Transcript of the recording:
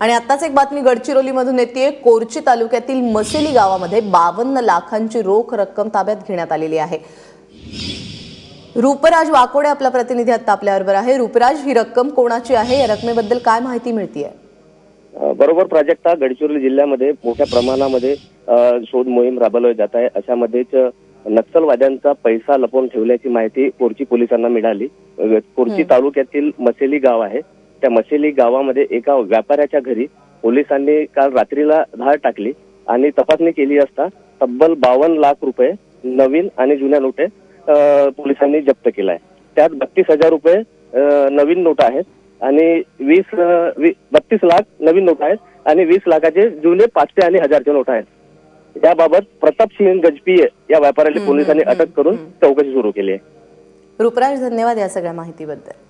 आणि आताच एक बातमी गडचिरोलीमधून येते। कोरची तालुक्यातील मसेली गावामध्ये 52 लाखांची रोख रक्कम ताब्यात घेण्यात आलेली आहे। रूपराज वाकोडे आपला प्रतिनिधी आता आपल्याबरोबर आहे। रूपराज, ही रक्कम कोणाची आहे? या रकमेबद्दल काय माहिती मिळतेय? बरोबर प्राजक्ता, गडचिरोली जिल्ह्यामध्ये मोठ्या प्रमाणामध्ये शोध मोहीम राबवली जात आहे। अशामध्येच नक्षलवाद्यांचा पैसा लपवून ठेवल्याची माहिती कोरची पोलिसांना मिळाली। कोरची तालुक्यातील मसेली गाव आहे, त्या मसेली गावामध्ये एका व्यापाऱ्याच्या घरी पोलिसांनी काल रात्रीला धाड टाकली आणि तपासणी केली असता तब्बल 52 लाख रुपये नवीन आणि जुन्या नोटे पोलिसांनी जप्त केलाय। त्यात 32,000 रुपये नवीन नोट आहेत आणि 32 लाख नवीन नोट आहेत आणि 20 लाखाचे जुने 500 आणि 1000चे नोट आहेत। याबाबत प्रताप सिंग गजपीये या व्यापाऱ्याला पोलिसांनी अटक करून चौकशी सुरू केली आहे। रूपराज, धन्यवाद या सगळ्या माहितीबद्दल।